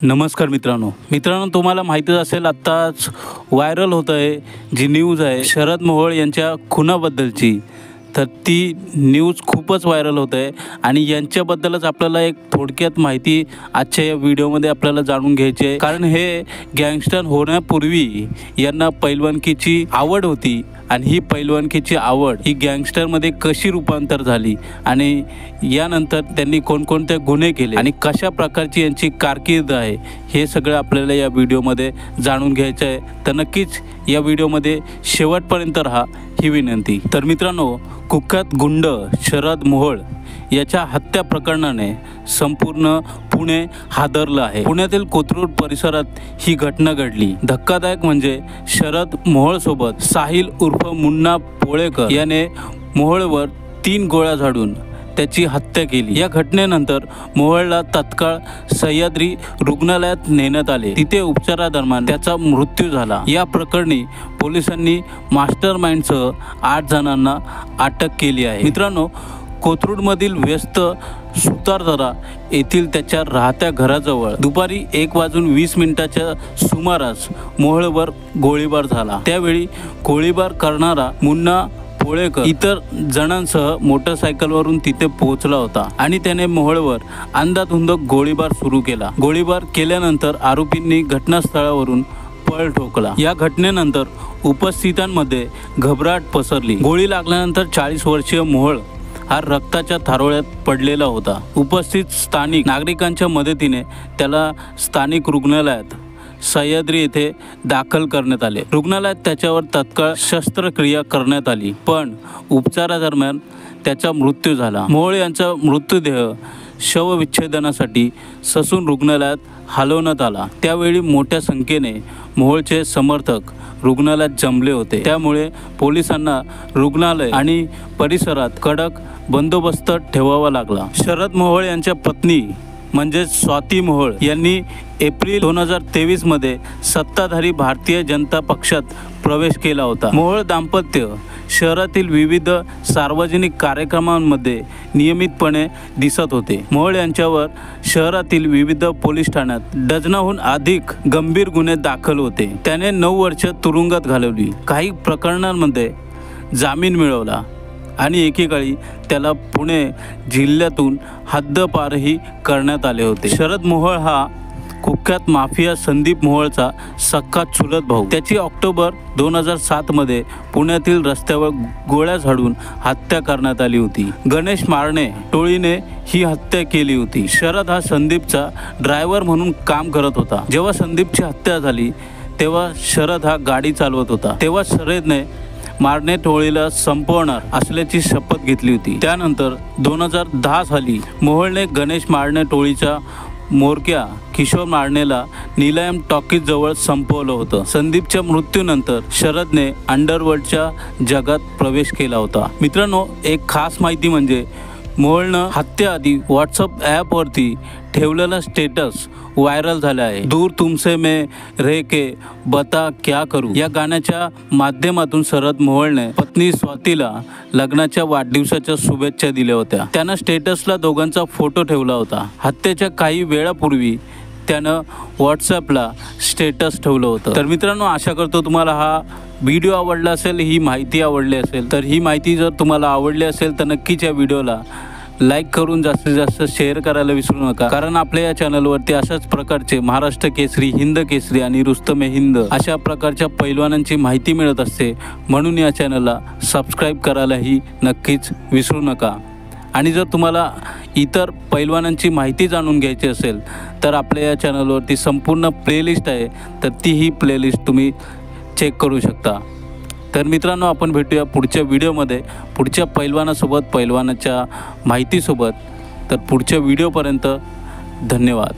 नमस्कार मित्रांनो, तुम्हाला माहितीच असेल आत्ताच व्हायरल होत आहे जी न्यूज आहे शरद मोहोळ यांच्या खुनाबद्दलची। तर ती न्यूज खूपच व्हायरल होत आहे आणि यांच्याबद्दलच आपल्याला एक थोडक्यात माहिती आजच्या या व्हिडिओमध्ये आपल्याला जाणून घ्यायची आहे। कारण हे गँगस्टर होण्यापूर्वी यांना पैलवानकीची आवड होती आणि ही पैलवानकीची आवड ही गँगस्टरमध्ये कशी रूपांतर झाली आणि यानंतर त्यांनी कोणकोणते गुन्हे केले आणि कशा प्रकारची यांची कारकीर्द आहे हे सगळं आपल्याला या व्हिडिओमध्ये जाणून घ्यायचं आहे। तर नक्कीच या व्हिडिओमध्ये शेवटपर्यंत राहा ही विनंती। तर मित्रांनो, कुख्यात गुंड शरद मोहोळ याच्या हत्या प्रकरणाने संपूर्ण पुणे हादरलं आहे। पुण्यातील कोथरूड परिसरात ही घटना घडली। धक्कादायक म्हणजे शरद मोहोळ सोबत साहिल उर्फ मुन्ना पोळेकर याने मोहोळवर 3 गोळ्या झाडून त्याची हत्या केली। या घटनेनंतर मोहोळला तत्काळ सह्याद्री रुग्णालयात नेण्यात आले। तिथे उपचारादरम्यान त्याचा मृत्यू झाला। या प्रकरणी पोलिसांनी मास्टरमाइंडसह 8 जणांना अटक केली आहे। मित्रांनो, कोथरूडमधील व्यस्त सुतारदरा येथील त्याच्या राहत्या घराजवळ दुपारी 1:20 सुमारास मोहोळवर गोळीबार झाला। त्यावेळी गोळीबार करणारा मुन्ना पोळेकर इतर जणांसह मोटरसायकलवरून तिथे पोहोचला होता आणि त्याने मोहोळवर अंधाधुंद गोळीबार सुरू केला। गोळीबार केल्यानंतर आरोपींनी घटनास्थळावरून पळ ठोकला। या घटनेनंतर उपस्थितांमध्ये घबराट पसरली। गोळी लागल्यानंतर 40 वर्षीय मोहोळ हा रक्ताच्या थारोळ्यात पडलेला होता। उपस्थित स्थानिक नागरिकांच्या मदतीने त्याला स्थानिक रुग्णालयात सह्याद्री येथे दाखल करण्यात आले। रुग्णालयात त्याच्यावर तत्काळ शस्त्रक्रिया करण्यात आली, पण उपचारादरम्यान त्याचा मृत्यू झाला। मोहोळ यांचा मृतदेह शवविच्छेदनासाठी ससून रुग्णालयात हलवण्यात आला। त्यावेळी मोठ्या संख्येने मोहोळचे समर्थक रुग्णालयात जमले होते, त्यामुळे पोलिसांना रुग्णालय आणि परिसरात कडक बंदोबस्त ठेवावा लागला। शरद मोहोळ यांच्या पत्नी म्हणजे स्वाती मोहोळ यांनी एप्रिल 2023 मध्ये सत्ताधारी भारतीय जनता पक्षात प्रवेश केला होता। मोहोळ दाम्पत्य शहरातील विविध सार्वजनिक कार्यक्रमांमध्ये नियमितपणे दिसत होते। मोहोळ यांच्यावर शहरातील विविध पोलीस ठाण्यात डझनाहून अधिक गंभीर गुन्हे दाखल होते। त्याने 9 वर्ष तुरुंगात घालवली, काही प्रकरणांमध्ये जामीन मिळवला आणि एकेकाळी त्याला पुणे जिल्ह्यातून हद्दपारही करण्यात आले होते। शरद मोहोळ हा कुख्यात माफिया संदीप मोहोळचा सख्खा चुलत भाऊ। त्याची ऑक्टोबर 2007 मध्ये पुण्यातील रस्त्यावर गोळ्या झाडून हत्या करण्यात आली होती। गणेश मारणे टोळीने ही हत्या केली होती। शरद हा संदीपचा ड्रायव्हर म्हणून काम करत होता। जेव्हा संदीपची हत्या झाली तेव्हा शरद हा गाडी चालवत होता। तेव्हा शरदने मारणे टोळीला संपवणार असल्याची शपथ घेतली होती। त्यानंतर 2010 साली मोहोळने गणेश मारणे टोळीचा मोरक्या किशोर मारणेला निलायम टॉकीज जवळ संपवलं होतं। संदीपच्या मृत्यूनंतर शरदने अंडरवर्ल्डच्या जगात प्रवेश केला होता। मित्रांनो, एक खास माहिती म्हणजे मोहोळनं हत्येआधी व्हॉट्सअप ॲपवरती ठेवलेला स्टेटस व्हायरल झाला आहे। दूर तुमसे मैं रह के बता क्या करूं या गाण्याच्या माध्यमातून शरद मोहोळने पत्नी स्वातीला लग्नाच्या वाढदिवसाच्या शुभेच्छा दिल्या होत्या। त्यानं स्टेटसला दोघांचा फोटो ठेवला होता। हत्येच्या काही वेळापूर्वी त्यानं व्हॉट्सॲपला स्टेटस ठेवलं होतं। तर मित्रांनो, आशा करतो तुम्हाला हा व्हिडिओ आवडला असेल, ही माहिती आवडली असेल। तर ही माहिती जर तुम्हाला आवडली असेल तर नक्कीच या व्हिडिओला लाईक करून जास्तीत जास्त शेअर करायला विसरू नका। कारण आपल्या या चॅनलवरती अशाच प्रकारचे महाराष्ट्र केसरी, हिंद केसरी आणि रुस्तमे हिंद अशा प्रकारच्या पैलवानांची माहिती मिळत असते। म्हणून या चॅनलला सबस्क्राईब करायलाही नक्कीच विसरू नका। आणि जर तुम्हाला इतर पैलवानांची माहिती जाणून घ्यायची असेल तर आपल्या या चॅनलवरती संपूर्ण प्लेलिस्ट आहे, तर तीही प्लेलिस्ट तुम्ही चेक करू शकता। तर मित्रांनो, आपण भेटूया पुढच्या व्हिडिओमध्ये पुढच्या पैलवानासोबत, पैलवानाच्या माहितीसोबत। तर पुढच्या व्हिडिओपर्यंत धन्यवाद।